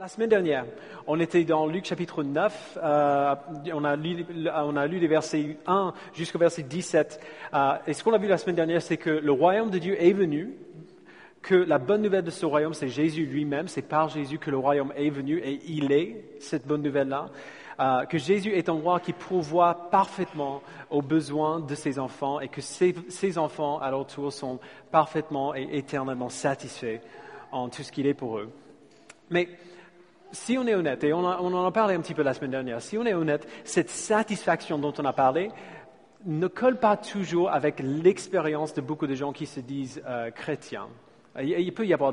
La semaine dernière, on était dans Luc chapitre 9, on a lu les versets 1 jusqu'au verset 17. Et ce qu'on a vu la semaine dernière, c'est que le royaume de Dieu est venu, que la bonne nouvelle de ce royaume, c'est Jésus lui-même, c'est par Jésus que le royaume est venu et il est cette bonne nouvelle-là. Que Jésus est un roi qui pourvoit parfaitement aux besoins de ses enfants et que ses enfants, à leur tour, sont parfaitement et éternellement satisfaits en tout ce qu'il est pour eux. Mais si on est honnête, et on en a parlé un petit peu la semaine dernière, si on est honnête, cette satisfaction dont on a parlé ne colle pas toujours avec l'expérience de beaucoup de gens qui se disent chrétiens. Il peut y avoir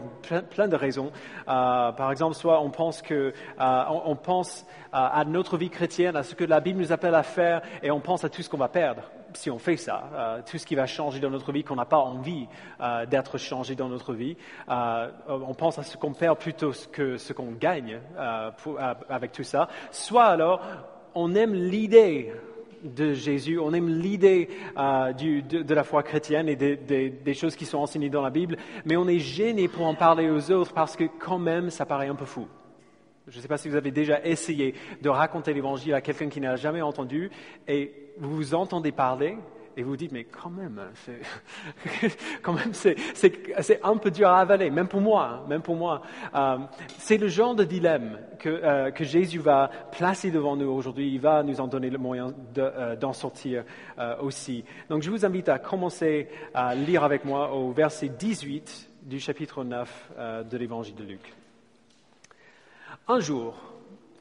plein de raisons. Par exemple, soit on pense à notre vie chrétienne, à ce que la Bible nous appelle à faire, et on pense à tout ce qu'on va perdre si on fait ça, tout ce qui va changer dans notre vie, qu'on n'a pas envie d'être changé dans notre vie. On pense à ce qu'on perd plutôt que ce qu'on gagne avec tout ça. Soit alors, on aime l'idée de Jésus, on aime l'idée de la foi chrétienne et des choses qui sont enseignées dans la Bible, mais on est gêné pour en parler aux autres parce que quand même, ça paraît un peu fou. Je ne sais pas si vous avez déjà essayé de raconter l'évangile à quelqu'un qui n'a jamais entendu et vous vous entendez parler et vous vous dites, mais quand même, c'est un peu dur à avaler, même pour moi. C'est le genre de dilemme que Jésus va placer devant nous aujourd'hui. Il va nous en donner le moyen d'en sortir aussi. Donc je vous invite à commencer à lire avec moi au verset 18 du chapitre 9 de l'évangile de Luc. Un jour,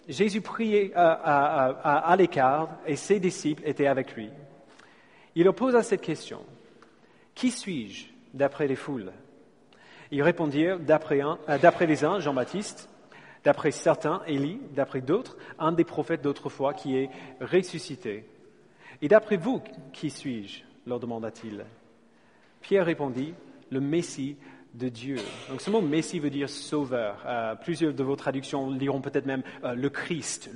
Jésus priait à l'écart et ses disciples étaient avec lui. Il leur posa cette question. « Qui suis-je d'après les foules ?» Ils répondirent, d'après les uns, Jean-Baptiste, d'après certains, Élie, d'après d'autres, un des prophètes d'autrefois qui est ressuscité. « Et d'après vous, qui suis-je » leur demanda-t-il. Pierre répondit, « Le Messie de Dieu. » Donc ce mot Messie veut dire sauveur. Plusieurs de vos traductions liront peut-être même le Christ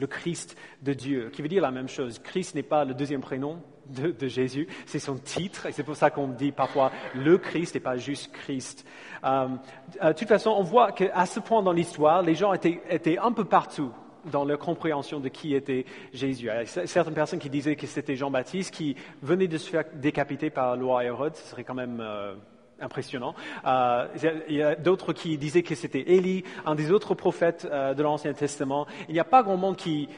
de Dieu, qui veut dire la même chose. Christ n'est pas le deuxième prénom de Jésus, c'est son titre, et c'est pour ça qu'on dit parfois le Christ et pas juste Christ. De toute façon, on voit qu'à ce point dans l'histoire, les gens étaient un peu partout dans leur compréhension de qui était Jésus. Il y a certaines personnes qui disaient que c'était Jean-Baptiste qui venait de se faire décapiter par le roi Hérode, ce serait quand même impressionnant. Il y a d'autres qui disaient que c'était Élie, un des autres prophètes de l'Ancien Testament. Il n'y a pas grand monde qui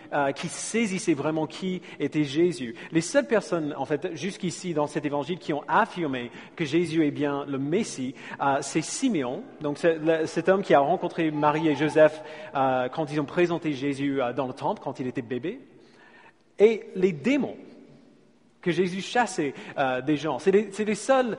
saisissait vraiment qui était Jésus. Les seules personnes, en fait, jusqu'ici dans cet évangile, qui ont affirmé que Jésus est bien le Messie, c'est Siméon. Donc, c'est cet homme qui a rencontré Marie et Joseph quand ils ont présenté Jésus dans le temple, quand il était bébé. Et les démons que Jésus chassait des gens. C'est les seules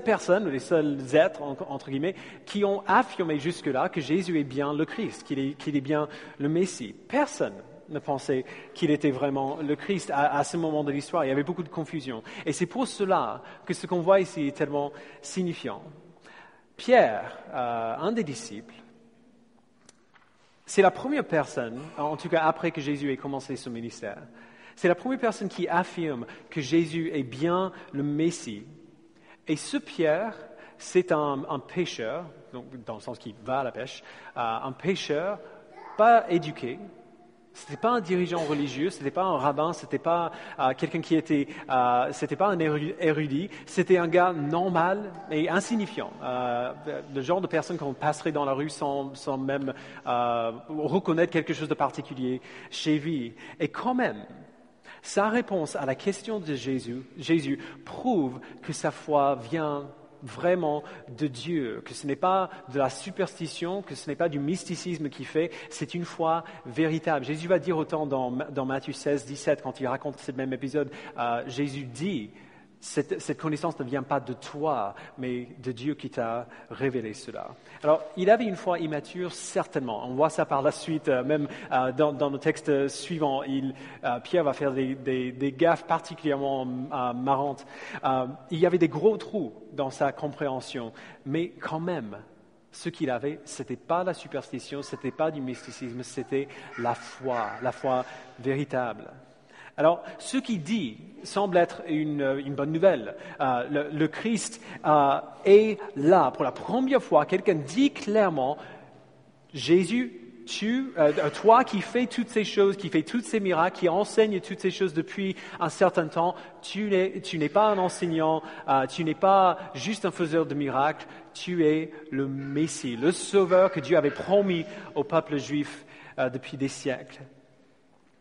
personnes, les seuls êtres, entre guillemets, qui ont affirmé jusque-là que Jésus est bien le Christ, qu'il est bien le Messie. Personne ne pensait qu'il était vraiment le Christ à ce moment de l'histoire. Il y avait beaucoup de confusion. Et c'est pour cela que ce qu'on voit ici est tellement signifiant. Pierre, un des disciples, c'est la première personne, en tout cas après que Jésus ait commencé son ministère, c'est la première personne qui affirme que Jésus est bien le Messie. Et ce Pierre, c'est un pêcheur, donc dans le sens qu'il va à la pêche, un pêcheur pas éduqué. C'était pas un dirigeant religieux, c'était pas un rabbin, c'était pas quelqu'un c'était pas un érudit, c'était un gars normal et insignifiant, le genre de personne qu'on passerait dans la rue sans même reconnaître quelque chose de particulier chez lui. Et quand même, sa réponse à la question de Jésus prouve que sa foi vient vraiment de Dieu, que ce n'est pas de la superstition, que ce n'est pas du mysticisme qui fait, c'est une foi véritable. Jésus va dire autant dans Matthieu 16, 17, quand il raconte ce même épisode, Jésus dit, cette connaissance ne vient pas de toi, mais de Dieu qui t'a révélé cela. Alors, il avait une foi immature, certainement. On voit ça par la suite, même dans le texte suivant. Pierre va faire des gaffes particulièrement marrantes. Il y avait des gros trous dans sa compréhension, mais quand même, ce qu'il avait, c'était pas la superstition, c'était pas du mysticisme, c'était la foi véritable. Alors, ce qu'il dit semble être une bonne nouvelle. Le Christ est là. Pour la première fois, quelqu'un dit clairement, Jésus toi qui fais toutes ces choses, qui fais tous ces miracles, qui enseigne toutes ces choses depuis un certain temps, tu n'es pas un enseignant, tu n'es pas juste un faiseur de miracles, tu es le Messie, le Sauveur que Dieu avait promis au peuple juif depuis des siècles.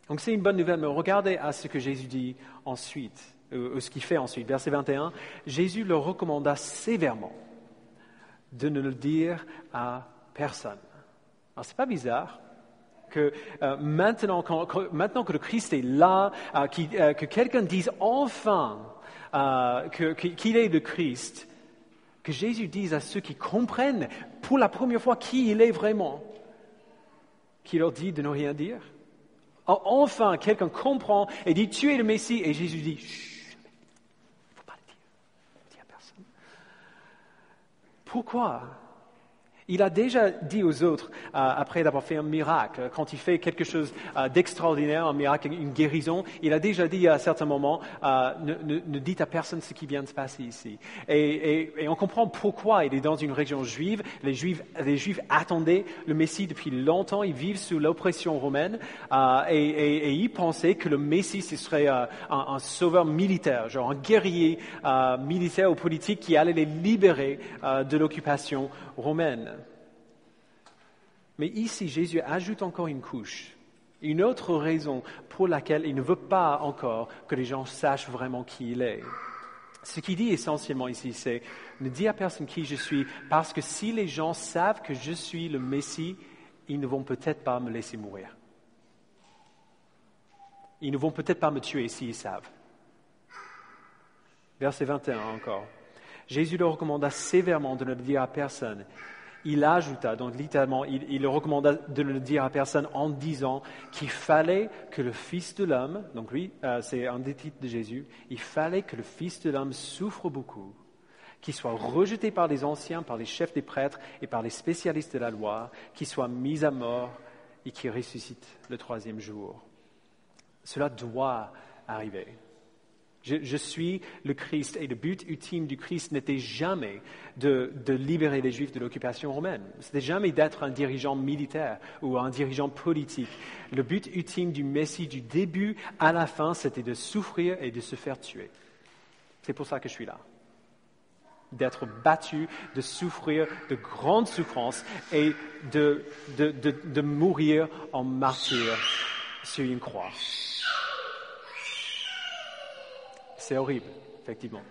Donc c'est une bonne nouvelle, mais regardez à ce que Jésus dit ensuite, ce qu'il fait ensuite. Verset 21, Jésus leur recommanda sévèrement de ne le dire à personne. Alors c'est pas bizarre que maintenant que le Christ est là, que quelqu'un dise enfin qu'il est le Christ, que Jésus dise à ceux qui comprennent pour la première fois qui il est vraiment, qu'il leur dit de ne rien dire. Enfin, quelqu'un comprend et dit, tu es le Messie, et Jésus dit, chut, il ne faut pas le dire, dis à personne. Pourquoi? Il a déjà dit aux autres, après d'avoir fait un miracle, quand il fait quelque chose d'extraordinaire, un miracle, une guérison, il a déjà dit à certains moments, ne dites à personne ce qui vient de se passer ici. Et on comprend pourquoi il est dans une région juive. Les Juifs attendaient le Messie depuis longtemps, ils vivent sous l'oppression romaine, et ils pensaient que le Messie, ce serait un sauveur militaire, genre un guerrier militaire ou politique qui allait les libérer de l'occupation romaine. Mais ici, Jésus ajoute encore une couche, une autre raison pour laquelle il ne veut pas encore que les gens sachent vraiment qui il est. Ce qu'il dit essentiellement ici, c'est « Ne dis à personne qui je suis, parce que si les gens savent que je suis le Messie, ils ne vont peut-être pas me laisser mourir. Ils ne vont peut-être pas me tuer s'ils savent. » Verset 21 encore. Jésus leur recommanda sévèrement de ne le dire à personne. Il ajouta, donc littéralement, il leur recommanda de ne le dire à personne en disant qu'il fallait que le Fils de l'homme, donc lui, c'est un des titres de Jésus, il fallait que le Fils de l'homme souffre beaucoup, qu'il soit rejeté par les anciens, par les chefs des prêtres et par les spécialistes de la loi, qu'il soit mis à mort et qu'il ressuscite le troisième jour. Cela doit arriver. Je suis le Christ et le but ultime du Christ n'était jamais de libérer les Juifs de l'occupation romaine. Ce n'était jamais d'être un dirigeant militaire ou un dirigeant politique. Le but ultime du Messie du début à la fin, c'était de souffrir et de se faire tuer. C'est pour ça que je suis là. D'être battu, de souffrir de grandes souffrances et de mourir en martyr sur une croix. C'est horrible, effectivement.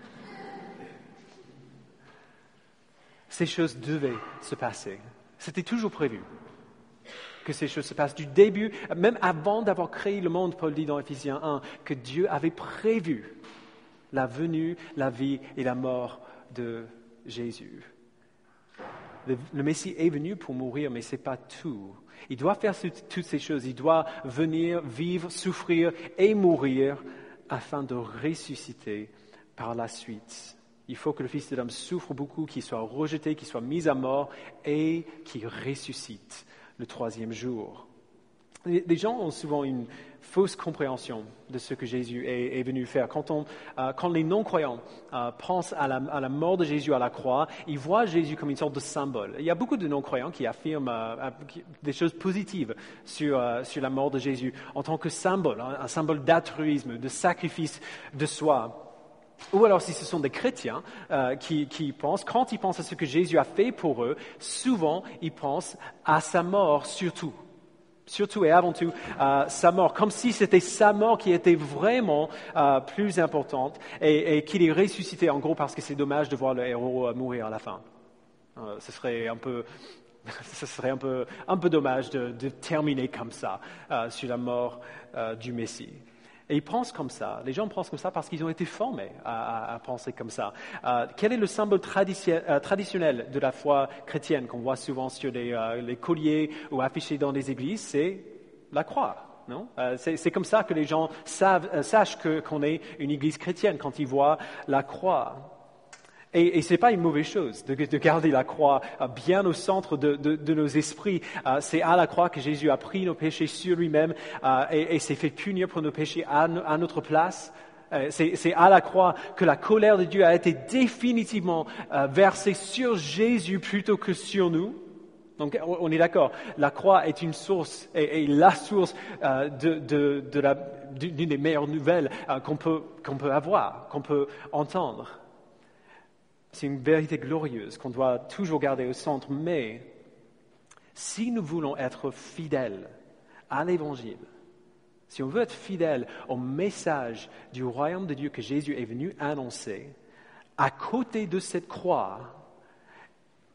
Ces choses devaient se passer. C'était toujours prévu que ces choses se passent du début, même avant d'avoir créé le monde, Paul dit dans Ephésiens 1, que Dieu avait prévu la venue, la vie et la mort de Jésus. Le Messie est venu pour mourir, mais ce n'est pas tout. Il doit faire toutes ces choses. Il doit venir, vivre, souffrir et mourir afin de ressusciter par la suite. Il faut que le Fils de l'homme souffre beaucoup, qu'il soit rejeté, qu'il soit mis à mort et qu'il ressuscite le troisième jour. Les gens ont souvent une fausse compréhension de ce que Jésus est venu faire. Quand les non-croyants pensent à la mort de Jésus à la croix, ils voient Jésus comme une sorte de symbole. Il y a beaucoup de non-croyants qui affirment des choses positives sur la mort de Jésus en tant que symbole, un symbole d'altruisme, de sacrifice de soi. Ou alors si ce sont des chrétiens qui pensent, quand ils pensent à ce que Jésus a fait pour eux, souvent ils pensent à sa mort surtout et avant tout sa mort, comme si c'était sa mort qui était vraiment plus importante et qu'il est ressuscité en gros parce que c'est dommage de voir le héros mourir à la fin. Ce serait un peu dommage de terminer comme ça sur la mort du Messie. Et ils pensent comme ça. Les gens pensent comme ça parce qu'ils ont été formés à penser comme ça. Quel est le symbole traditionnel de la foi chrétienne qu'on voit souvent sur les colliers ou affichés dans les églises? C'est la croix. Non? C'est comme ça que les gens sachent qu'on est une église chrétienne quand ils voient la croix. Et ce n'est pas une mauvaise chose de garder la croix bien au centre de nos esprits. C'est à la croix que Jésus a pris nos péchés sur lui-même et s'est fait punir pour nos péchés à notre place. C'est à la croix que la colère de Dieu a été définitivement versée sur Jésus plutôt que sur nous. Donc, on est d'accord, la croix est une source, et la source d'une des meilleures nouvelles qu'on peut avoir, qu'on peut entendre. C'est une vérité glorieuse qu'on doit toujours garder au centre, mais si nous voulons être fidèles à l'Évangile, si on veut être fidèle au message du royaume de Dieu que Jésus est venu annoncer, à côté de cette croix,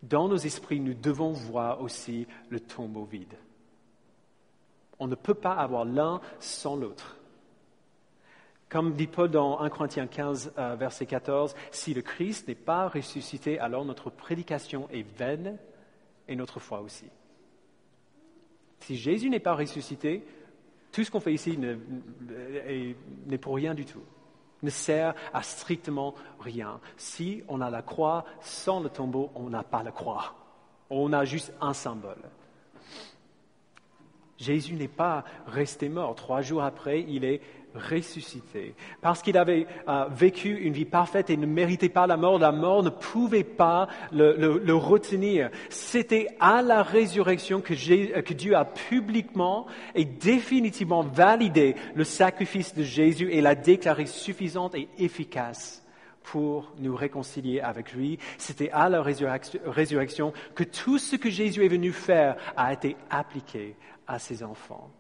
dans nos esprits, nous devons voir aussi le tombeau vide. On ne peut pas avoir l'un sans l'autre. Comme dit Paul dans 1 Corinthiens 15, verset 14, « Si le Christ n'est pas ressuscité, alors notre prédication est vaine et notre foi aussi. » Si Jésus n'est pas ressuscité, tout ce qu'on fait ici n'est pour rien du tout, ne sert à strictement rien. Si on a la croix sans le tombeau, on n'a pas la croix. On a juste un symbole. Jésus n'est pas resté mort. 3 jours après, il est ressuscité. Parce qu'il avait vécu une vie parfaite et ne méritait pas la mort ne pouvait pas le retenir. C'était à la résurrection que Dieu a publiquement et définitivement validé le sacrifice de Jésus et l'a déclaré suffisante et efficace pour nous réconcilier avec lui. C'était à la résurrection que tout ce que Jésus est venu faire a été appliqué à ses enfants.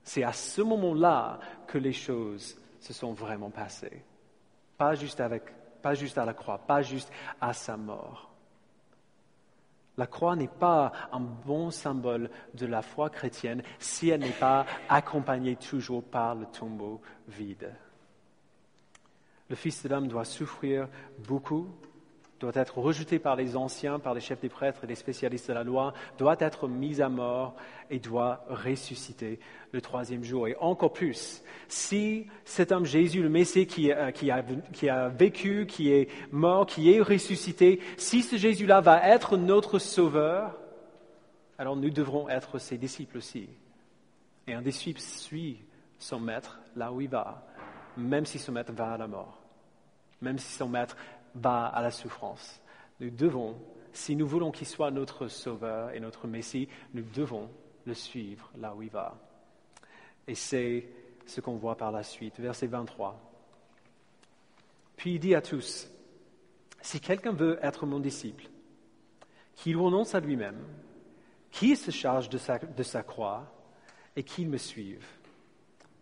C'est à ce moment-là que les choses se sont vraiment passées. Pas juste à la croix, pas juste à sa mort. La croix n'est pas un bon symbole de la foi chrétienne si elle n'est pas accompagnée toujours par le tombeau vide. Le Fils de l'homme doit souffrir beaucoup, doit être rejeté par les anciens, par les chefs des prêtres et les spécialistes de la loi, doit être mis à mort et doit ressusciter le 3e jour. Et encore plus, si cet homme Jésus, le Messie qui a vécu, qui est mort, qui est ressuscité, si ce Jésus-là va être notre sauveur, alors nous devrons être ses disciples aussi. Et un disciple suit son maître là où il va, même si son maître va à la mort, même si son maître va à la souffrance. Nous devons, si nous voulons qu'il soit notre sauveur et notre Messie, nous devons le suivre là où il va. Et c'est ce qu'on voit par la suite, verset 23. Puis il dit à tous, « Si quelqu'un veut être mon disciple, qu'il renonce à lui-même, qu'il se charge de sa croix et qu'il me suive. »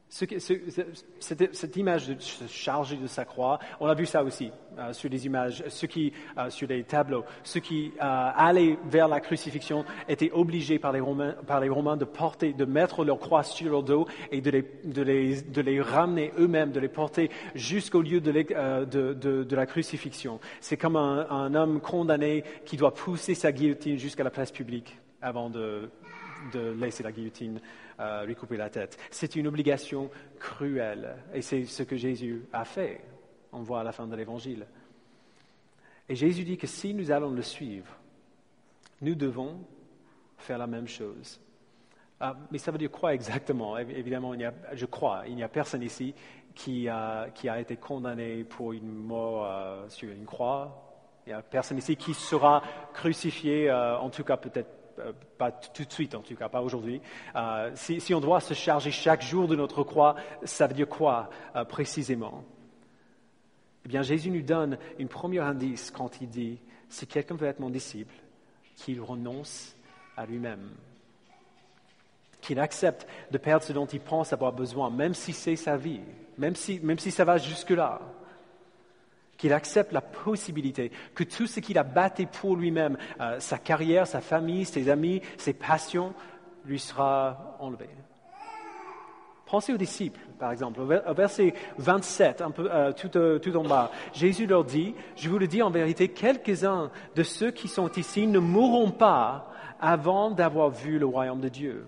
Cette image de se charger de sa croix, on a vu ça aussi sur les images, sur les tableaux. Ceux qui allaient vers la crucifixion étaient obligés par les Romains de mettre leur croix sur leur dos et de les ramener eux-mêmes, de les porter jusqu'au lieu de la crucifixion. C'est comme un homme condamné qui doit pousser sa guillotine jusqu'à la place publique avant de laisser la guillotine lui couper la tête. C'est une obligation cruelle et c'est ce que Jésus a fait. On voit à la fin de l'Évangile. Et Jésus dit que si nous allons le suivre, nous devons faire la même chose. Mais ça veut dire quoi exactement? Évidemment, je crois, il n'y a personne ici qui a été condamné pour une mort sur une croix. Il n'y a personne ici qui sera crucifié, en tout cas peut-être pas tout de suite, en tout cas pas aujourd'hui. Si on doit se charger chaque jour de notre croix, ça veut dire quoi précisément? Eh bien, Jésus nous donne un premier indice quand il dit « Si quelqu'un veut être mon disciple, qu'il renonce à lui-même. » Qu'il accepte de perdre ce dont il pense avoir besoin, même si c'est sa vie, même si ça va jusque-là. Qu'il accepte la possibilité que tout ce qu'il a bâti pour lui-même, sa carrière, sa famille, ses amis, ses passions, lui sera enlevé. Pensez aux disciples, par exemple. Au verset 27, tout en bas, Jésus leur dit, « Je vous le dis en vérité, quelques-uns de ceux qui sont ici ne mourront pas avant d'avoir vu le royaume de Dieu. »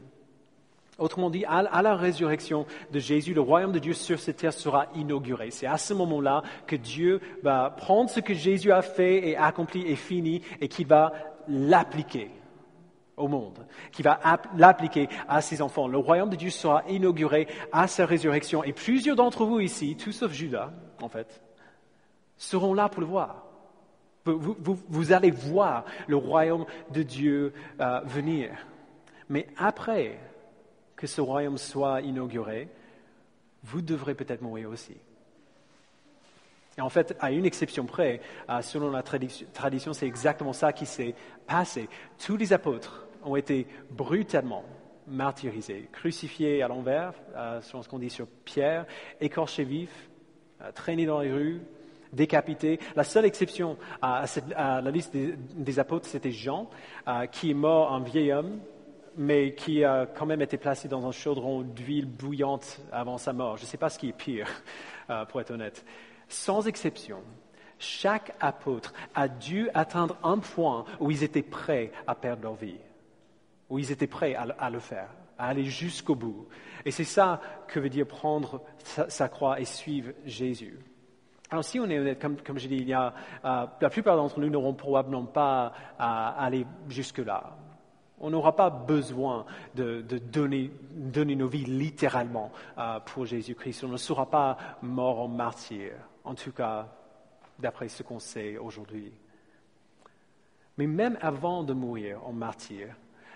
Autrement dit, à la résurrection de Jésus, le royaume de Dieu sur cette terre sera inauguré. C'est à ce moment-là que Dieu va prendre ce que Jésus a fait et accompli et fini et qu'il va l'appliquer au monde, qu'il va l'appliquer à ses enfants. Le royaume de Dieu sera inauguré à sa résurrection. Et plusieurs d'entre vous ici, tous sauf Judas, en fait, seront là pour le voir. Vous allez voir le royaume de Dieu venir. Mais après que ce royaume soit inauguré, vous devrez peut-être mourir aussi. Et en fait, à une exception près, selon la tradition, c'est exactement ça qui s'est passé. Tous les apôtres ont été brutalement martyrisés, crucifiés à l'envers, selon ce qu'on dit sur Pierre, écorchés vifs, traînés dans les rues, décapités. La seule exception à la liste des apôtres, c'était Jean, qui est mort un vieil homme, mais qui a quand même été placé dans un chaudron d'huile bouillante avant sa mort. Je ne sais pas ce qui est pire, pour être honnête. Sans exception, chaque apôtre a dû atteindre un point où ils étaient prêts à perdre leur vie, où ils étaient prêts à le faire, à aller jusqu'au bout. Et c'est ça que veut dire prendre sa croix et suivre Jésus. Alors si on est honnête, comme je dis, la plupart d'entre nous n'auront probablement pas à aller jusque-là. On n'aura pas besoin de donner nos vies littéralement pour Jésus-Christ. On ne sera pas mort en martyr, en tout cas d'après ce qu'on sait aujourd'hui. Mais même avant de mourir en martyr,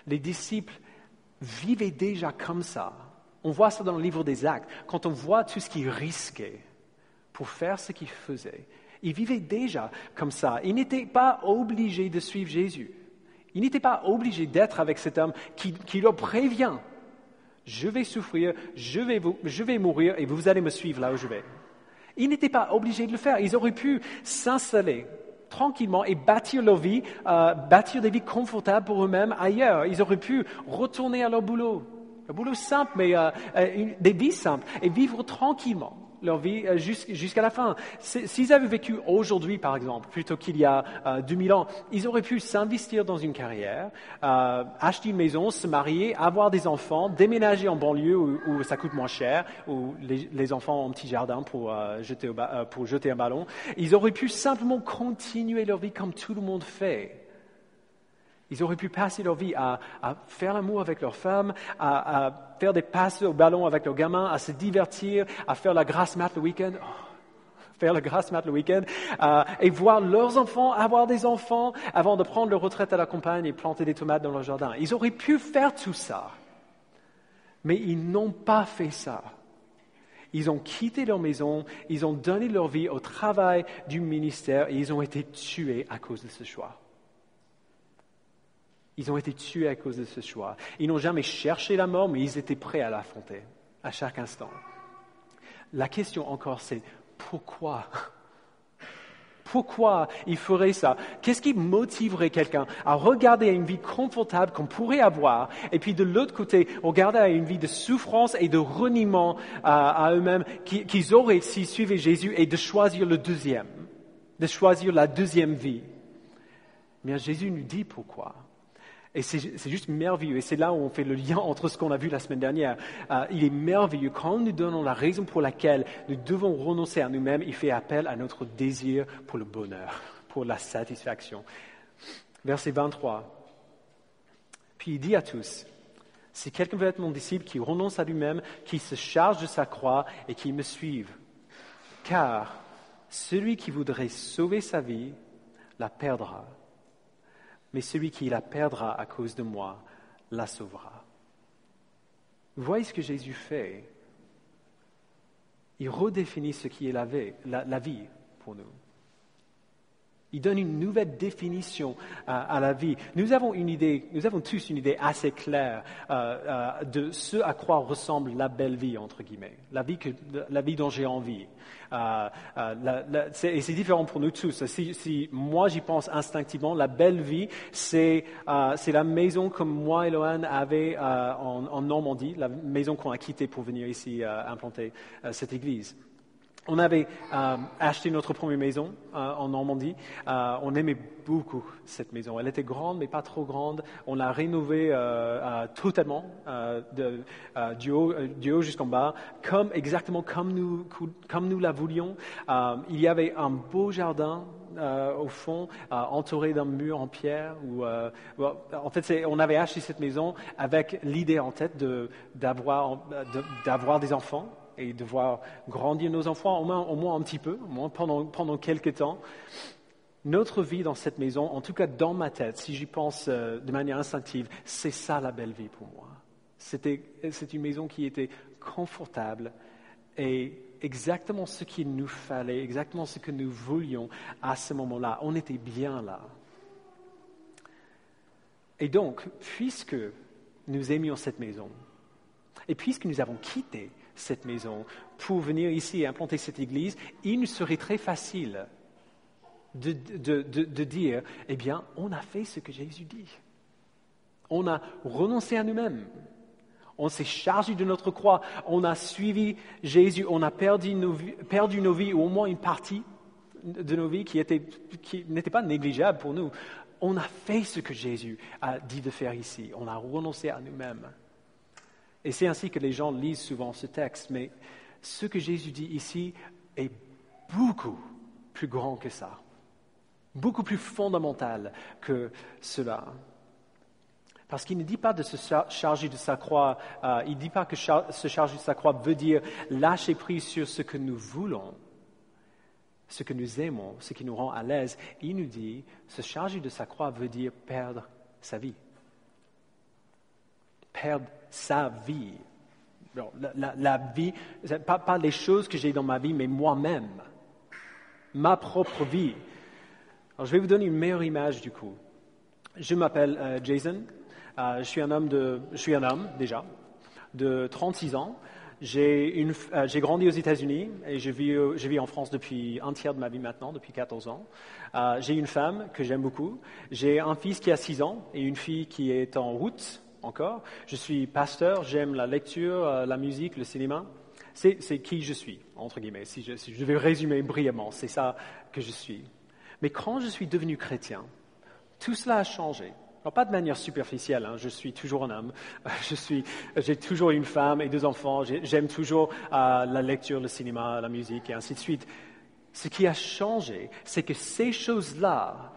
les disciples vivaient déjà comme ça. On voit ça dans le livre des Actes. Quand on voit tout ce qu'ils risquaient pour faire ce qu'ils faisaient, ils vivaient déjà comme ça. Ils n'étaient pas obligés de suivre Jésus. Ils n'étaient pas obligés d'être avec cet homme qui leur prévient. Je vais souffrir, je vais mourir et vous allez me suivre là où je vais. Ils n'étaient pas obligés de le faire. Ils auraient pu s'installer tranquillement et bâtir leur vie, bâtir des vies confortables pour eux-mêmes ailleurs. Ils auraient pu retourner à leur boulot. Un boulot simple, mais des vies simples et vivre tranquillement leur vie jusqu'à la fin. S'ils avaient vécu aujourd'hui, par exemple, plutôt qu'il y a 2000 ans, ils auraient pu s'investir dans une carrière, acheter une maison, se marier, avoir des enfants, déménager en banlieue où ça coûte moins cher, où les enfants ont un petit jardin pour jeter un ballon. Ils auraient pu simplement continuer leur vie comme tout le monde fait. Ils auraient pu passer leur vie à faire l'amour avec leur femme, à faire des passes au ballon avec leurs gamins, à se divertir, à faire la grasse mat le week-end, et voir leurs enfants avoir des enfants avant de prendre leur retraite à la campagne et planter des tomates dans leur jardin. Ils auraient pu faire tout ça, mais ils n'ont pas fait ça. Ils ont quitté leur maison, ils ont donné leur vie au travail du ministère et ils ont été tués à cause de ce choix. Ils ont été tués à cause de ce choix. Ils n'ont jamais cherché la mort, mais ils étaient prêts à l'affronter à chaque instant. La question encore, c'est pourquoi ? Pourquoi ils feraient ça ? Qu'est-ce qui motiverait quelqu'un à regarder à une vie confortable qu'on pourrait avoir, et puis de l'autre côté, regarder à une vie de souffrance et de reniement à eux-mêmes qu'ils auraient s'ils suivaient Jésus, et de choisir le deuxième, de choisir la deuxième vie ? Bien, Jésus nous dit pourquoi. Et c'est juste merveilleux. Et c'est là où on fait le lien entre ce qu'on a vu la semaine dernière. Il est merveilleux. Quand nous donnons la raison pour laquelle nous devons renoncer à nous-mêmes, il fait appel à notre désir pour le bonheur, pour la satisfaction. Verset 23. Puis il dit à tous, si quelqu'un veut être mon disciple, qui renonce à lui-même, qui se charge de sa croix et qui me suive. Car celui qui voudrait sauver sa vie la perdra. Mais celui qui la perdra à cause de moi la sauvera. Vous voyez ce que Jésus fait ? Il redéfinit ce qui est la vie pour nous. Il donne une nouvelle définition à la vie. Nous avons tous une idée assez claire de ce à quoi ressemble la belle vie, entre guillemets, la vie dont j'ai envie. Et c'est différent pour nous tous. Si moi j'y pense instinctivement, la belle vie, c'est la maison que moi et Lohan avaient en Normandie, la maison qu'on a quittée pour venir ici implanter cette église. On avait acheté notre première maison en Normandie. On aimait beaucoup cette maison. Elle était grande, mais pas trop grande. On l'a rénovée totalement, du haut jusqu'en bas, exactement comme nous la voulions. Il y avait un beau jardin au fond, entouré d'un mur en pierre. En fait, on avait acheté cette maison avec l'idée en tête d'avoir des enfants. Et de voir grandir nos enfants, au moins un petit peu, au moins pendant quelques temps. Notre vie dans cette maison, en tout cas dans ma tête, si j'y pense de manière instinctive, c'est ça la belle vie pour moi. C'est une maison qui était confortable et exactement ce qu'il nous fallait, exactement ce que nous voulions à ce moment-là. On était bien là. Et donc, puisque nous aimions cette maison, et puisque nous avons quitté cette maison pour venir ici et implanter cette église, il nous serait très facile de dire, eh bien, on a fait ce que Jésus dit. On a renoncé à nous-mêmes. On s'est chargé de notre croix. On a suivi Jésus. On a perdu nos vies, ou au moins une partie de nos vies qui n'était pas négligeable pour nous. On a fait ce que Jésus a dit de faire ici. On a renoncé à nous-mêmes. Et c'est ainsi que les gens lisent souvent ce texte. Mais ce que Jésus dit ici est beaucoup plus grand que ça. Beaucoup plus fondamental que cela. Parce qu'il ne dit pas de se charger de sa croix, il ne dit pas que se charger de sa croix veut dire lâcher prise sur ce que nous voulons, ce que nous aimons, ce qui nous rend à l'aise. Il nous dit, se charger de sa croix veut dire perdre sa vie. Perdre sa vie. Alors, la vie, pas les choses que j'ai dans ma vie, mais moi-même. Ma propre vie. Alors, je vais vous donner une meilleure image du coup. Je m'appelle Jason. Je suis un homme déjà, de 36 ans. J'ai grandi aux États-Unis et je vis en France depuis un tiers de ma vie maintenant, depuis 14 ans. J'ai une femme que j'aime beaucoup. J'ai un fils qui a 6 ans et une fille qui est en route encore. Je suis pasteur, j'aime la lecture, la musique, le cinéma. C'est qui je suis, entre guillemets. Si je vais résumer brièvement, c'est ça que je suis. Mais quand je suis devenu chrétien, tout cela a changé. Alors, pas de manière superficielle, je suis toujours un homme, j'ai toujours une femme et 2 enfants, j'aime toujours la lecture, le cinéma, la musique et ainsi de suite. Ce qui a changé, c'est que ces choses-là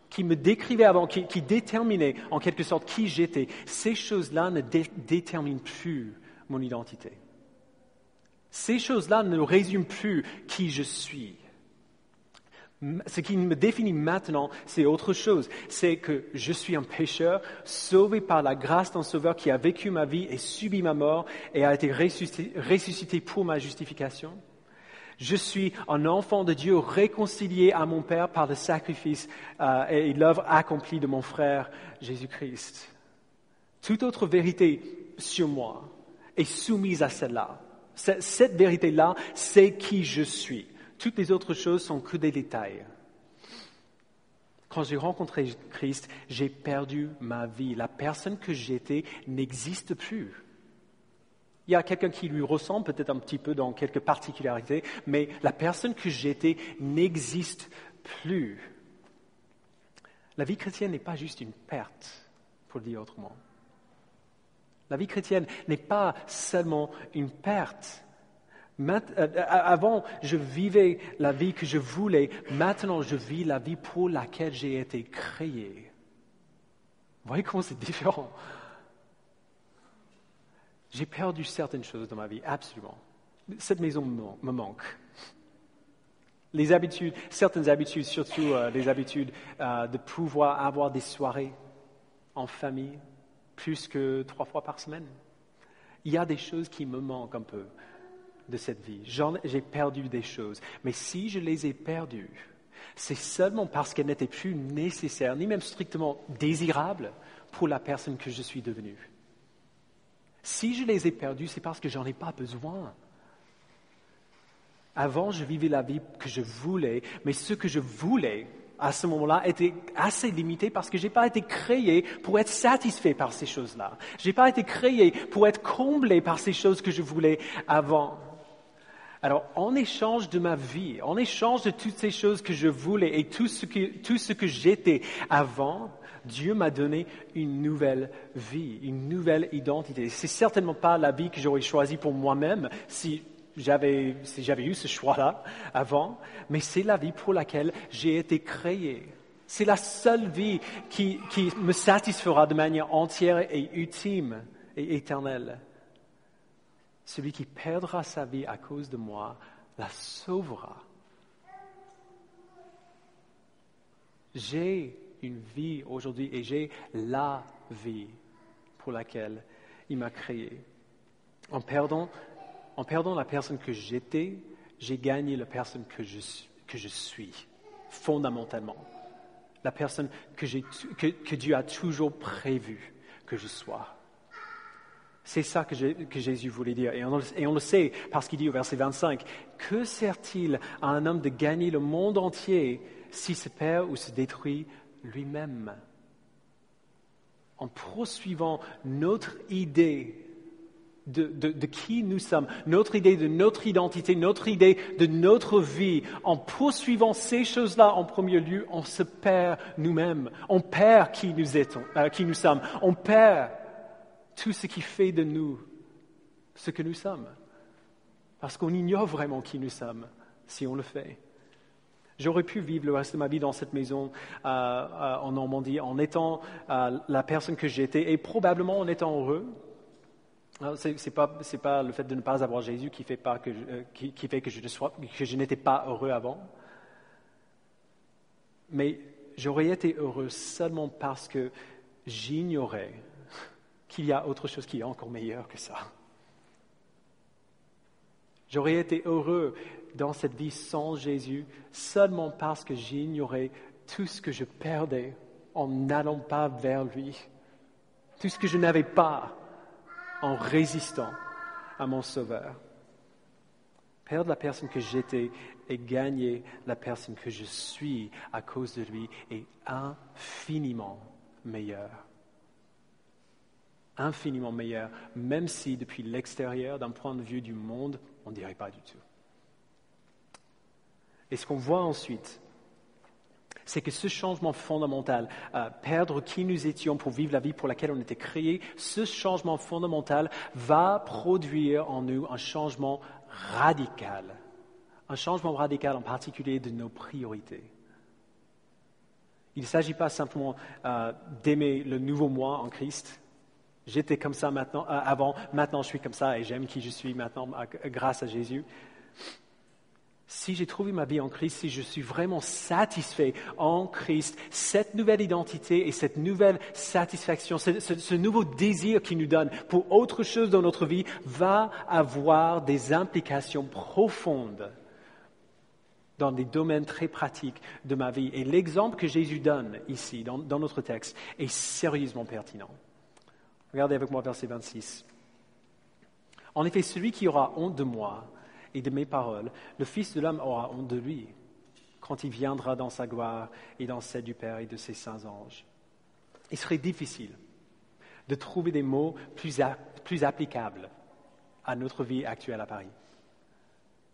qui me décrivaient avant, qui déterminaient en quelque sorte qui j'étais, ces choses-là ne déterminent plus mon identité. Ces choses-là ne résument plus qui je suis. Ce qui me définit maintenant, c'est autre chose. C'est que je suis un pécheur, sauvé par la grâce d'un sauveur qui a vécu ma vie et subi ma mort et a été ressuscité pour ma justification. Je suis un enfant de Dieu réconcilié à mon Père par le sacrifice et l'œuvre accomplie de mon frère Jésus-Christ. Toute autre vérité sur moi est soumise à celle-là. Cette vérité-là, c'est qui je suis. Toutes les autres choses sont que des détails. Quand j'ai rencontré Christ, j'ai perdu ma vie. La personne que j'étais n'existe plus. Il y a quelqu'un qui lui ressemble peut-être un petit peu dans quelques particularités, mais la personne que j'étais n'existe plus. La vie chrétienne n'est pas juste une perte, pour le dire autrement. La vie chrétienne n'est pas seulement une perte. Avant, je vivais la vie que je voulais. Maintenant, je vis la vie pour laquelle j'ai été créé. Vous voyez comment c'est différent? J'ai perdu certaines choses dans ma vie, absolument. Cette maison me manque. Les habitudes, certaines habitudes, surtout les habitudes de pouvoir avoir des soirées en famille, plus que 3 fois par semaine. Il y a des choses qui me manquent un peu de cette vie. J'ai perdu des choses. Mais si je les ai perdues, c'est seulement parce qu'elles n'étaient plus nécessaires, ni même strictement désirables pour la personne que je suis devenue. Si je les ai perdues, c'est parce que j'en ai pas besoin. Avant, je vivais la vie que je voulais, mais ce que je voulais à ce moment-là était assez limité parce que je n'ai pas été créé pour être satisfait par ces choses-là. Je n'ai pas été créé pour être comblé par ces choses que je voulais avant. Alors, en échange de ma vie, en échange de toutes ces choses que je voulais et tout ce que j'étais avant, Dieu m'a donné une nouvelle vie, une nouvelle identité. C'est certainement pas la vie que j'aurais choisie pour moi-même si j'avais eu ce choix-là avant, mais c'est la vie pour laquelle j'ai été créé. C'est la seule vie qui me satisfera de manière entière et ultime et éternelle. Celui qui perdra sa vie à cause de moi la sauvera. J'ai une vie aujourd'hui et j'ai la vie pour laquelle il m'a créé. En perdant la personne que j'étais, j'ai gagné la personne que je suis, fondamentalement. La personne que Dieu a toujours prévu que je sois. C'est ça que Jésus voulait dire. Et on le sait parce qu'il dit au verset 25, « Que sert-il à un homme de gagner le monde entier s'il se perd ou se détruit lui-même » En poursuivant notre idée de qui nous sommes, notre idée de notre identité, notre idée de notre vie, en poursuivant ces choses-là en premier lieu, on se perd nous-mêmes. On perd qui nous sommes. On perd tout ce qui fait de nous ce que nous sommes. Parce qu'on ignore vraiment qui nous sommes si on le fait. J'aurais pu vivre le reste de ma vie dans cette maison en Normandie en étant la personne que j'étais et probablement en étant heureux. C'est pas le fait de ne pas avoir Jésus qui fait que je n'étais pas heureux avant. Mais j'aurais été heureux seulement parce que j'ignorais qu'il y a autre chose qui est encore meilleur que ça. J'aurais été heureux dans cette vie sans Jésus seulement parce que j'ignorais tout ce que je perdais en n'allant pas vers lui, tout ce que je n'avais pas en résistant à mon Sauveur. Perdre la personne que j'étais et gagner la personne que je suis à cause de lui est infiniment meilleur. Infiniment meilleur, même si depuis l'extérieur, d'un point de vue du monde, on ne dirait pas du tout. Et ce qu'on voit ensuite, c'est que ce changement fondamental, perdre qui nous étions pour vivre la vie pour laquelle on était créé, ce changement fondamental va produire en nous un changement radical. Un changement radical en particulier de nos priorités. Il ne s'agit pas simplement d'aimer le nouveau moi en Christ. J'étais comme ça avant, maintenant je suis comme ça et j'aime qui je suis maintenant grâce à Jésus. Si j'ai trouvé ma vie en Christ, si je suis vraiment satisfait en Christ, cette nouvelle identité et cette nouvelle satisfaction, ce nouveau désir qu'il nous donne pour autre chose dans notre vie va avoir des implications profondes dans des domaines très pratiques de ma vie. Et l'exemple que Jésus donne ici, dans notre texte, est sérieusement pertinent. Regardez avec moi verset 26. « En effet, celui qui aura honte de moi et de mes paroles, le Fils de l'homme aura honte de lui, quand il viendra dans sa gloire et dans celle du Père et de ses saints anges. » Il serait difficile de trouver des mots plus applicables à notre vie actuelle à Paris.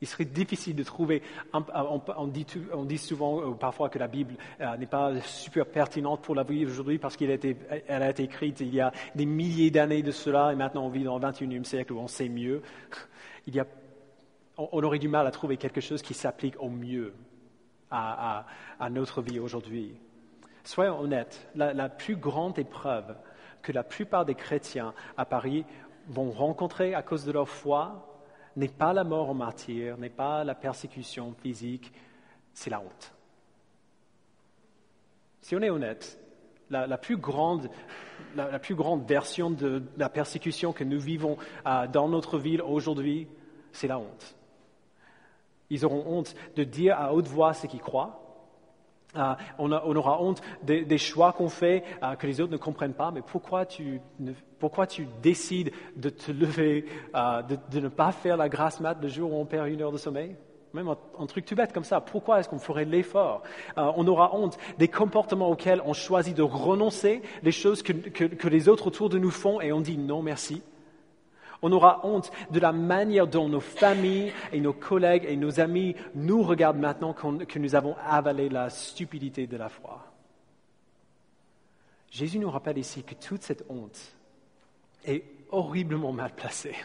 Il serait difficile de trouver, on dit souvent parfois que la Bible n'est pas super pertinente pour la vie aujourd'hui parce qu'elle a été écrite il y a des milliers d'années de cela et maintenant on vit dans le 21e siècle où on sait mieux. On aurait du mal à trouver quelque chose qui s'applique au mieux à notre vie aujourd'hui. Soyons honnêtes, la plus grande épreuve que la plupart des chrétiens à Paris vont rencontrer à cause de leur foi n'est pas la mort en martyr, n'est pas la persécution physique, c'est la honte. Si on est honnête, la plus grande version de la persécution que nous vivons dans notre ville aujourd'hui, c'est la honte. Ils auront honte de dire à haute voix ce qu'ils croient. On aura honte des choix qu'on fait que les autres ne comprennent pas. Mais pourquoi tu décides de te lever, de ne pas faire la grasse mat le jour où on perd 1 heure de sommeil? Même un truc tout bête comme ça. Pourquoi est-ce qu'on ferait l'effort? On aura honte des comportements auxquels on choisit de renoncer, les choses que les autres autour de nous font et on dit non merci. On aura honte de la manière dont nos familles et nos collègues et nos amis nous regardent maintenant que nous avons avalé la stupidité de la foi. Jésus nous rappelle ici que toute cette honte est horriblement mal placée.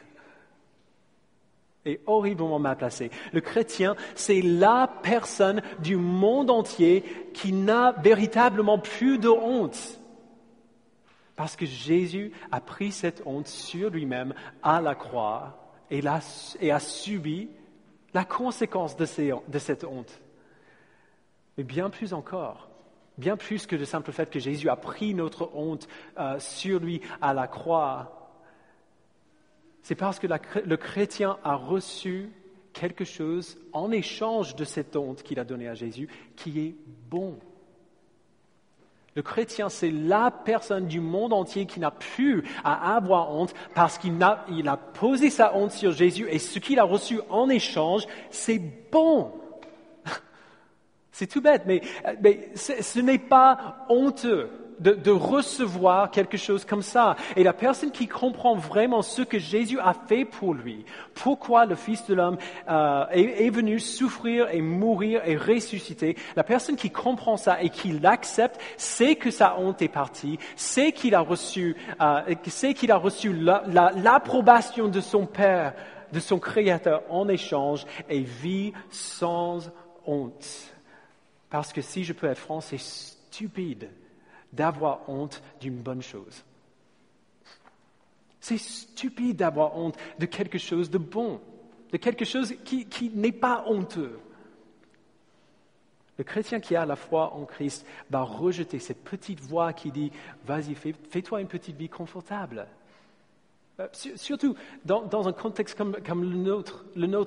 Est horriblement mal placée. Le chrétien, c'est la personne du monde entier qui n'a véritablement plus de honte. Parce que Jésus a pris cette honte sur lui-même à la croix et a subi la conséquence de cette honte. Mais bien plus encore, Bien plus que le simple fait que Jésus a pris notre honte sur lui à la croix. C'est parce que le chrétien a reçu quelque chose en échange de cette honte qu'il a donnée à Jésus qui est bon. Le chrétien, c'est la personne du monde entier qui n'a plus à avoir honte parce qu'il a posé sa honte sur Jésus et ce qu'il a reçu en échange, c'est bon. C'est tout bête, mais ce n'est pas honteux de recevoir quelque chose comme ça. Et la personne qui comprend vraiment ce que Jésus a fait pour lui, pourquoi le Fils de l'homme est venu souffrir et mourir et ressusciter, la personne qui comprend ça et qui l'accepte, sait que sa honte est partie, sait qu'il a reçu l'approbation de son Père, de son Créateur en échange et vit sans honte. Parce que si je peux être franc, c'est stupide d'avoir honte d'une bonne chose. C'est stupide d'avoir honte de quelque chose de bon, de quelque chose qui n'est pas honteux. Le chrétien qui a la foi en Christ va rejeter cette petite voix qui dit « Vas-y, fais-toi une petite vie confortable ». Surtout dans un contexte comme le nôtre,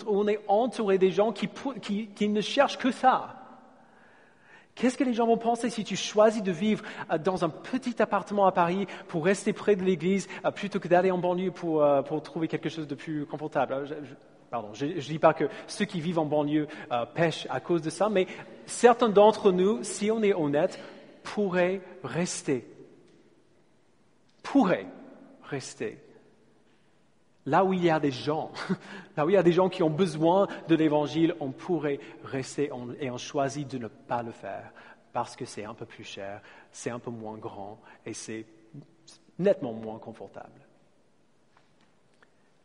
où on est entouré des gens qui ne cherchent que ça. Qu'est-ce que les gens vont penser si tu choisis de vivre dans un petit appartement à Paris pour rester près de l'église plutôt que d'aller en banlieue pour trouver quelque chose de plus confortable? Je ne dis pas que ceux qui vivent en banlieue pêchent à cause de ça, mais certains d'entre nous, si on est honnête, pourraient rester. Là où il y a des gens, qui ont besoin de l'Évangile, on pourrait rester et on choisit de ne pas le faire parce que c'est un peu plus cher, c'est un peu moins grand et c'est nettement moins confortable.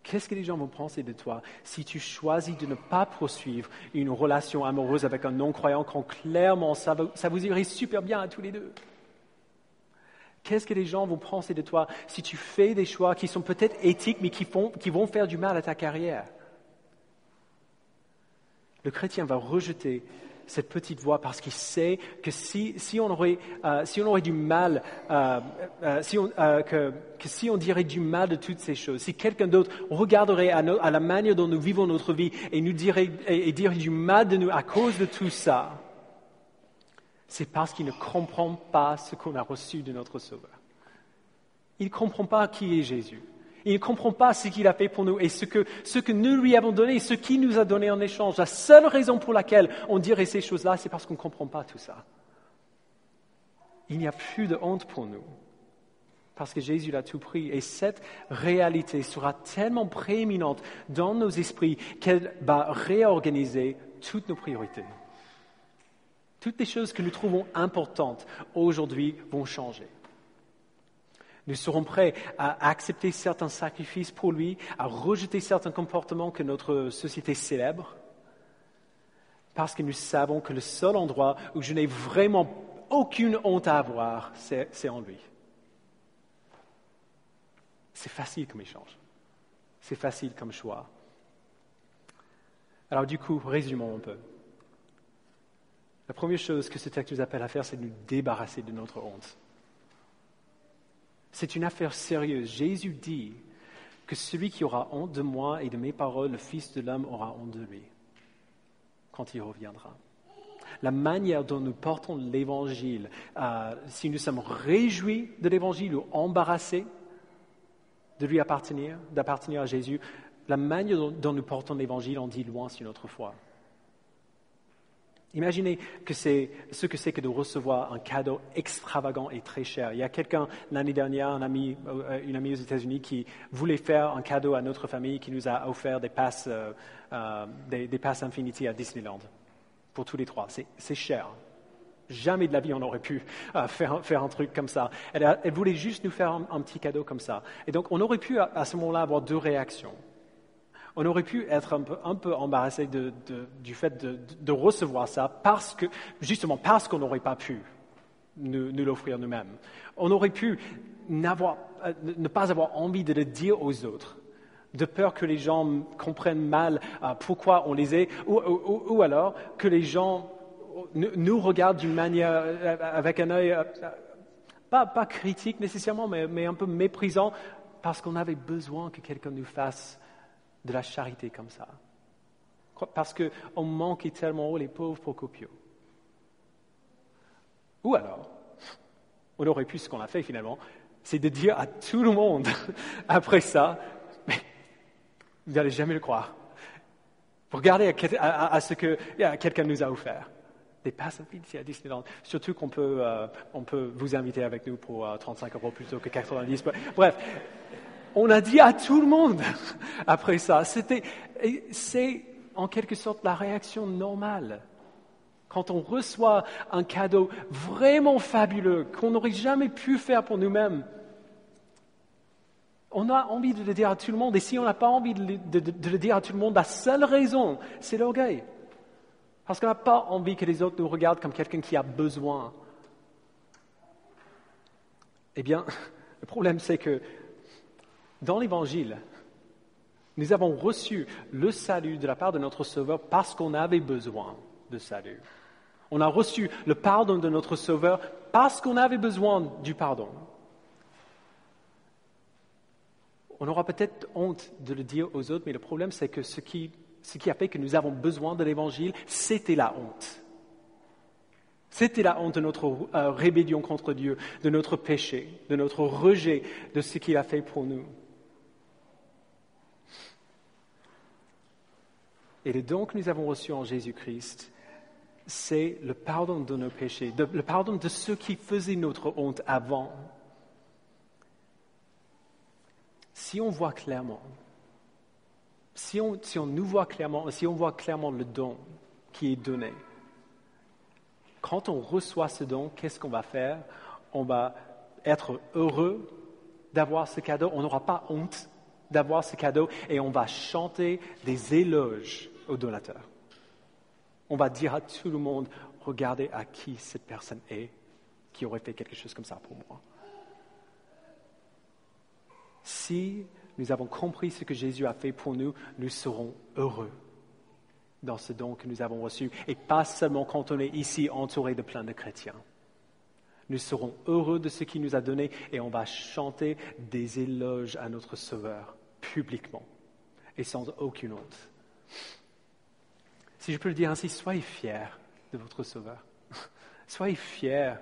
Qu'est-ce que les gens vont penser de toi si tu choisis de ne pas poursuivre une relation amoureuse avec un non-croyant quand clairement ça vous irait super bien à tous les deux? Qu'est-ce que les gens vont penser de toi si tu fais des choix qui sont peut-être éthiques, mais qui vont faire du mal à ta carrière? Le chrétien va rejeter cette petite voix parce qu'il sait que si on aurait du mal, si on dirait du mal de toutes ces choses, si quelqu'un d'autre regarderait à la manière dont nous vivons notre vie et nous dirait du mal de nous à cause de tout ça, c'est parce qu'il ne comprend pas ce qu'on a reçu de notre Sauveur. Il ne comprend pas qui est Jésus. Il ne comprend pas ce qu'il a fait pour nous et ce que nous lui avons donné, ce qu'il nous a donné en échange. La seule raison pour laquelle on dirait ces choses-là, c'est parce qu'on ne comprend pas tout ça. Il n'y a plus de honte pour nous, parce que Jésus l'a tout pris. Et cette réalité sera tellement prééminente dans nos esprits qu'elle va réorganiser toutes nos priorités. Toutes les choses que nous trouvons importantes aujourd'hui vont changer. Nous serons prêts à accepter certains sacrifices pour lui, à rejeter certains comportements que notre société célèbre, parce que nous savons que le seul endroit où je n'ai vraiment aucune honte à avoir, c'est en lui. C'est facile comme échange. C'est facile comme choix. Alors du coup, résumons un peu. La première chose que ce texte nous appelle à faire, c'est de nous débarrasser de notre honte. C'est une affaire sérieuse. Jésus dit que celui qui aura honte de moi et de mes paroles, le Fils de l'homme aura honte de lui quand il reviendra. La manière dont nous portons l'Évangile, si nous sommes réjouis de l'Évangile ou embarrassés de lui appartenir, d'appartenir à Jésus, la manière dont nous portons l'Évangile en dit loin sur notre foi. Imaginez que c'est que de recevoir un cadeau extravagant et très cher. Il y a quelqu'un l'année dernière, une amie aux États-Unis qui voulait faire un cadeau à notre famille, qui nous a offert des passes Infinity à Disneyland pour tous les trois. C'est cher. Jamais de la vie on aurait pu faire un truc comme ça. Elle voulait juste nous faire un petit cadeau comme ça. Et donc on aurait pu à ce moment-là avoir deux réactions. On aurait pu être un peu embarrassé du fait de recevoir ça parce qu'on n'aurait pas pu nous l'offrir nous-mêmes. On aurait pu ne pas avoir envie de le dire aux autres, de peur que les gens comprennent mal pourquoi on les est, ou alors que les gens nous regarde d'une manière, avec un œil, pas critique nécessairement, mais un peu méprisant, parce qu'on avait besoin que quelqu'un nous fasse de la charité comme ça. Parce qu'on manquait tellement les pauvres Procopio. Ou alors, on aurait pu ce qu'on a fait finalement, c'est de dire à tout le monde, après ça, mais vous n'allez jamais le croire. Regardez à ce que quelqu'un nous a offert. Des passes à Disneyland. Surtout qu'on peut, on peut vous inviter avec nous pour 35 € plutôt que 90. Bref, on a dit à tout le monde après ça. C'est en quelque sorte la réaction normale. Quand on reçoit un cadeau vraiment fabuleux qu'on n'aurait jamais pu faire pour nous-mêmes, on a envie de le dire à tout le monde. Et si on n'a pas envie de le dire à tout le monde, la seule raison, c'est l'orgueil. Parce qu'on n'a pas envie que les autres nous regardent comme quelqu'un qui a besoin. Eh bien, le problème, c'est que dans l'Évangile, nous avons reçu le salut de la part de notre Sauveur parce qu'on avait besoin de salut. On a reçu le pardon de notre Sauveur parce qu'on avait besoin du pardon. On aura peut-être honte de le dire aux autres, mais le problème, c'est que ce qui a fait que nous avons besoin de l'Évangile, c'était la honte. C'était la honte de notre rébellion contre Dieu, de notre péché, de notre rejet de ce qu'il a fait pour nous. Et le don que nous avons reçu en Jésus-Christ, c'est le pardon de nos péchés, le pardon de ceux qui faisaient notre honte avant. Si on voit clairement, si on nous voit clairement, si on voit clairement le don qui est donné, quand on reçoit ce don, qu'est-ce qu'on va faire? On va être heureux d'avoir ce cadeau, on n'aura pas honte d'avoir ce cadeau et on va chanter des éloges au donateur. On va dire à tout le monde, regardez à qui cette personne est, qui aurait fait quelque chose comme ça pour moi. Si nous avons compris ce que Jésus a fait pour nous, nous serons heureux dans ce don que nous avons reçu, et pas seulement quand on est ici entouré de plein de chrétiens. Nous serons heureux de ce qu'il nous a donné et on va chanter des éloges à notre Sauveur publiquement et sans aucune honte. Si je peux le dire ainsi, soyez fiers de votre Sauveur. Soyez fiers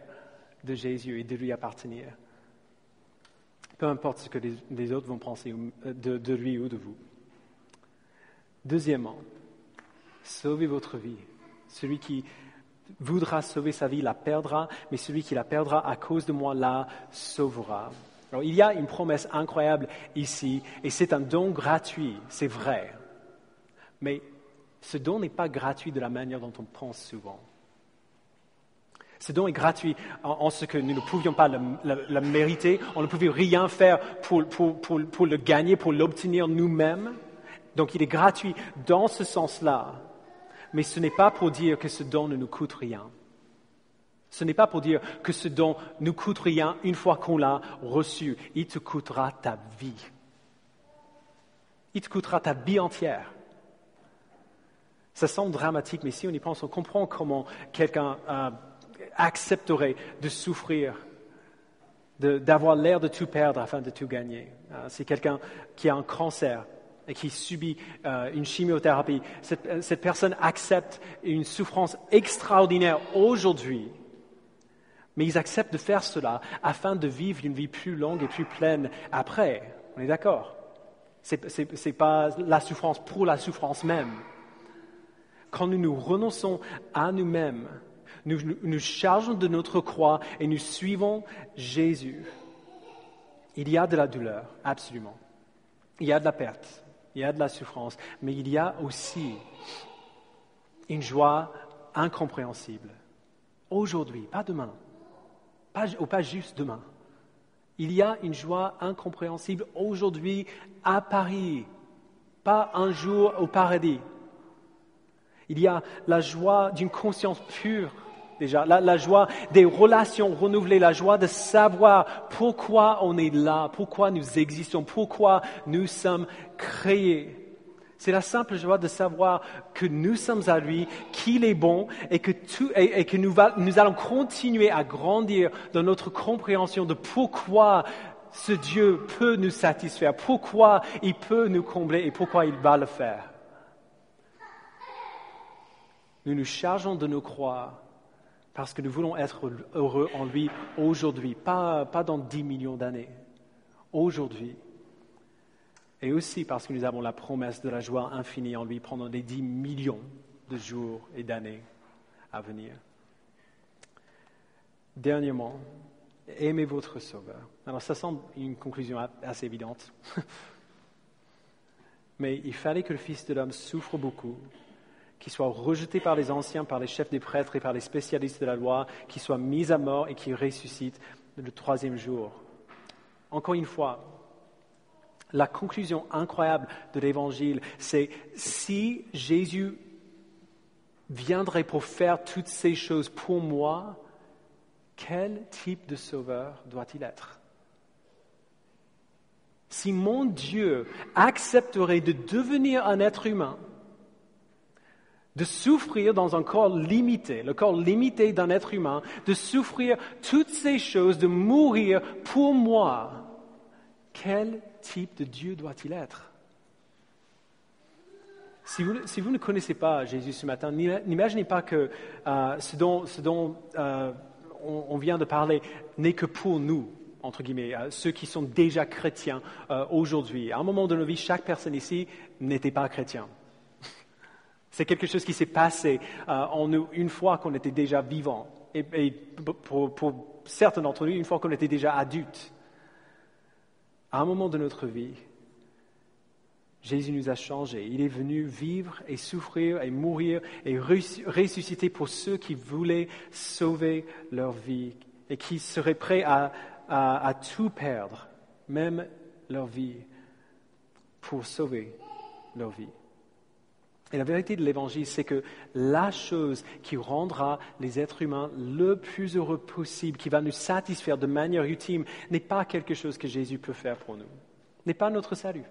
de Jésus et de lui appartenir. Peu importe ce que les autres vont penser de lui ou de vous. Deuxièmement, sauvez votre vie. Celui qui voudra sauver sa vie la perdra, mais celui qui la perdra à cause de moi la sauvera. Alors, il y a une promesse incroyable ici, et c'est un don gratuit, c'est vrai. Mais ce don n'est pas gratuit de la manière dont on pense souvent. Ce don est gratuit en ce que nous ne pouvions pas le mériter, on ne pouvait rien faire pour le gagner, pour l'obtenir nous-mêmes. Donc il est gratuit dans ce sens-là, mais ce n'est pas pour dire que ce don ne nous coûte rien. Ce n'est pas pour dire que ce don nous coûte rien une fois qu'on l'a reçu. Il te coûtera ta vie. Il te coûtera ta vie entière. Ça semble dramatique, mais si on y pense, on comprend comment quelqu'un accepterait de souffrir, d'avoir l'air de tout perdre afin de tout gagner. C'est quelqu'un qui a un cancer et qui subit une chimiothérapie. Cette personne accepte une souffrance extraordinaire aujourd'hui, mais ils acceptent de faire cela afin de vivre une vie plus longue et plus pleine après. On est d'accord? C'est pas la souffrance pour la souffrance même. Quand nous nous renonçons à nous-mêmes, nous nous chargeons de notre croix et nous suivons Jésus. Il y a de la douleur, absolument. Il y a de la perte, il y a de la souffrance, mais il y a aussi une joie incompréhensible. Aujourd'hui, pas demain, pas juste demain. Il y a une joie incompréhensible aujourd'hui à Paris, pas un jour au paradis. Il y a la joie d'une conscience pure, déjà, la joie des relations renouvelées, la joie de savoir pourquoi on est là, pourquoi nous existons, pourquoi nous sommes créés. C'est la simple joie de savoir que nous sommes à lui, qu'il est bon et que nous allons continuer à grandir dans notre compréhension de pourquoi ce Dieu peut nous satisfaire, pourquoi il peut nous combler et pourquoi il va le faire. Nous nous chargeons de nos croix parce que nous voulons être heureux en lui aujourd'hui, pas dans 10 millions d'années, aujourd'hui. Et aussi parce que nous avons la promesse de la joie infinie en lui pendant les 10 millions de jours et d'années à venir. Dernièrement, aimez votre Sauveur. Alors ça semble une conclusion assez évidente. Mais il fallait que le Fils de l'homme souffre beaucoup, qu'il soit rejeté par les anciens, par les chefs des prêtres et par les spécialistes de la loi, qu'il soit mis à mort et qu'il ressuscite le 3e jour. Encore une fois, la conclusion incroyable de l'Évangile, c'est si Jésus viendrait pour faire toutes ces choses pour moi, quel type de sauveur doit-il être? Si mon Dieu accepterait de devenir un être humain, de souffrir dans un corps limité, le corps limité d'un être humain, de souffrir toutes ces choses, de mourir pour moi, quel type de Dieu doit-il être? Si vous ne connaissez pas Jésus ce matin, n'imaginez pas que ce dont on vient de parler n'est que pour nous, entre guillemets, ceux qui sont déjà chrétiens aujourd'hui. À un moment de nos vies, chaque personne ici n'était pas chrétien. C'est quelque chose qui s'est passé en nous une fois qu'on était déjà vivant. Et pour certains d'entre nous, une fois qu'on était déjà adultes. À un moment de notre vie, Jésus nous a changés. Il est venu vivre et souffrir et mourir et ressusciter pour ceux qui voulaient sauver leur vie et qui seraient prêts à tout perdre, même leur vie, pour sauver leur vie. Et la vérité de l'Évangile, c'est que la chose qui rendra les êtres humains le plus heureux possible, qui va nous satisfaire de manière ultime, n'est pas quelque chose que Jésus peut faire pour nous, n'est pas notre salut.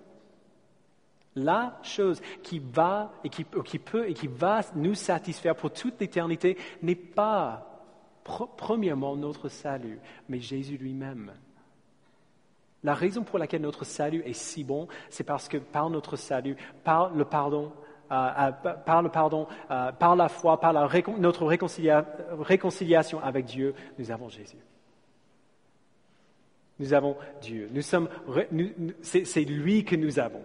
La chose qui va et qui peut et qui va nous satisfaire pour toute l'éternité n'est pas premièrement notre salut, mais Jésus lui-même. La raison pour laquelle notre salut est si bon, c'est parce que par notre salut, par le pardon, par la foi, par notre réconciliation avec Dieu, nous avons Jésus. Nous avons Dieu. C'est lui que nous avons.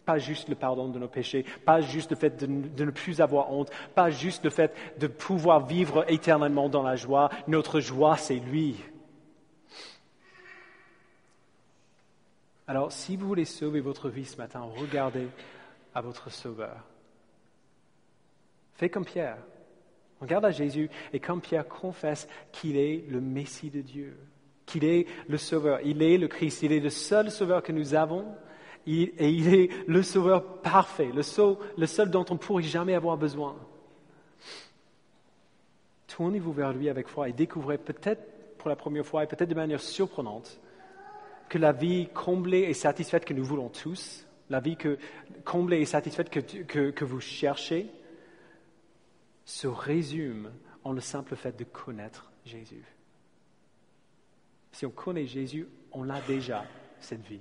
Pas juste le pardon de nos péchés, pas juste le fait de ne plus avoir honte, pas juste le fait de pouvoir vivre éternellement dans la joie. Notre joie, c'est lui. Alors, si vous voulez sauver votre vie ce matin, regardez à votre Sauveur. Faites comme Pierre. Regarde à Jésus et comme Pierre confesse qu'il est le Messie de Dieu, qu'il est le Sauveur, il est le Christ, il est le seul Sauveur que nous avons et il est le Sauveur parfait, le seul dont on ne pourrait jamais avoir besoin. Tournez-vous vers lui avec foi et découvrez peut-être pour la première fois et peut-être de manière surprenante que la vie comblée et satisfaite que nous voulons tous, la vie comblée et satisfaite que vous cherchez, se résume en le simple fait de connaître Jésus. Si on connaît Jésus, on a déjà cette vie.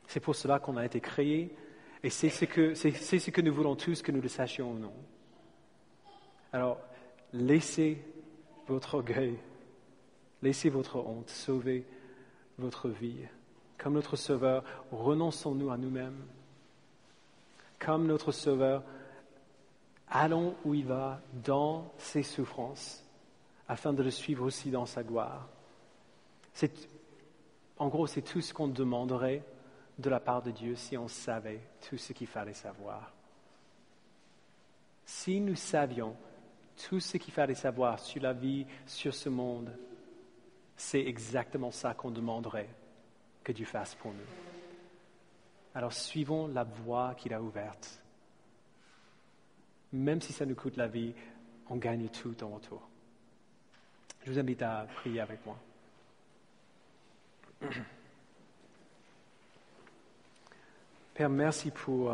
C'est pour cela qu'on a été créés et c'est ce que nous voulons tous, que nous le sachions ou non. Alors, laissez votre orgueil, laissez votre honte sauver votre vie. Comme notre Sauveur, renonçons-nous à nous-mêmes. Comme notre Sauveur, allons où il va dans ses souffrances, afin de le suivre aussi dans sa gloire. En gros, c'est tout ce qu'on demanderait de la part de Dieu si on savait tout ce qu'il fallait savoir. Si nous savions tout ce qu'il fallait savoir sur la vie, sur ce monde, c'est exactement ça qu'on demanderait que Dieu fasse pour nous. Alors suivons la voie qu'il a ouverte. Même si ça nous coûte la vie, on gagne tout en retour. Je vous invite à prier avec moi. Père, merci pour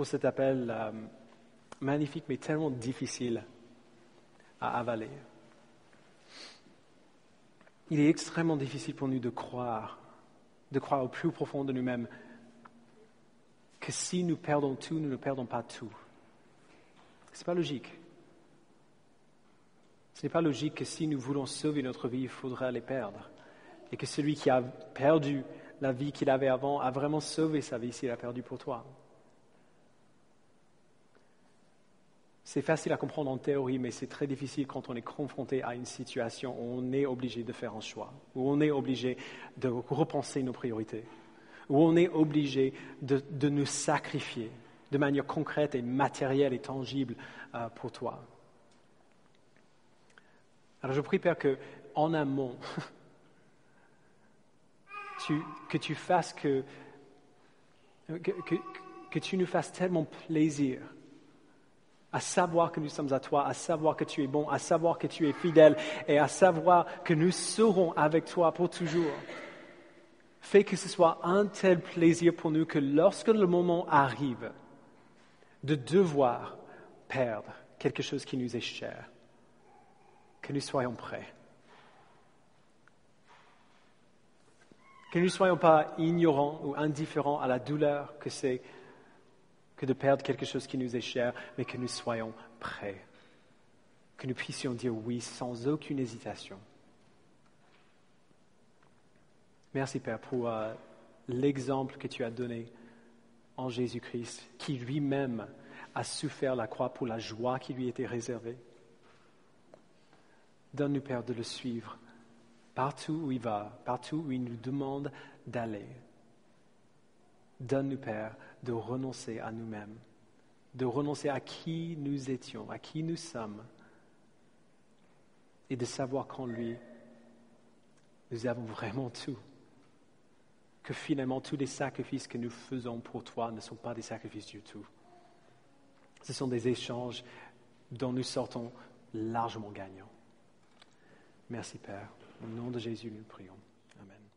cet appel magnifique, mais tellement difficile à avaler. Il est extrêmement difficile pour nous de croire au plus profond de nous-mêmes que si nous perdons tout, nous ne perdons pas tout. Ce n'est pas logique. Ce n'est pas logique que si nous voulons sauver notre vie, il faudra les perdre. Et que celui qui a perdu la vie qu'il avait avant a vraiment sauvé sa vie s'il a perdu pour toi. C'est facile à comprendre en théorie, mais c'est très difficile quand on est confronté à une situation où on est obligé de faire un choix, où on est obligé de repenser nos priorités, où on est obligé de nous sacrifier de manière concrète et matérielle et tangible pour toi. Alors je prie, Père, qu'en amont, que tu fasses que tu nous fasses tellement plaisir à savoir que nous sommes à toi, à savoir que tu es bon, à savoir que tu es fidèle et à savoir que nous serons avec toi pour toujours. Fais que ce soit un tel plaisir pour nous que lorsque le moment arrive de devoir perdre quelque chose qui nous est cher, que nous soyons prêts. Que nous ne soyons pas ignorants ou indifférents à la douleur que c'est que de perdre quelque chose qui nous est cher, mais que nous soyons prêts. Que nous puissions dire oui sans aucune hésitation. Merci, Père, pour l'exemple que tu as donné en Jésus-Christ, qui lui-même a souffert la croix pour la joie qui lui était réservée. Donne-nous, Père, de le suivre partout où il va, partout où il nous demande d'aller. Donne-nous, Père, de renoncer à nous-mêmes, de renoncer à qui nous étions, à qui nous sommes, et de savoir qu'en lui, nous avons vraiment tout. Que finalement, tous les sacrifices que nous faisons pour toi ne sont pas des sacrifices du tout. Ce sont des échanges dont nous sortons largement gagnants. Merci, Père. Au nom de Jésus, nous prions. Amen.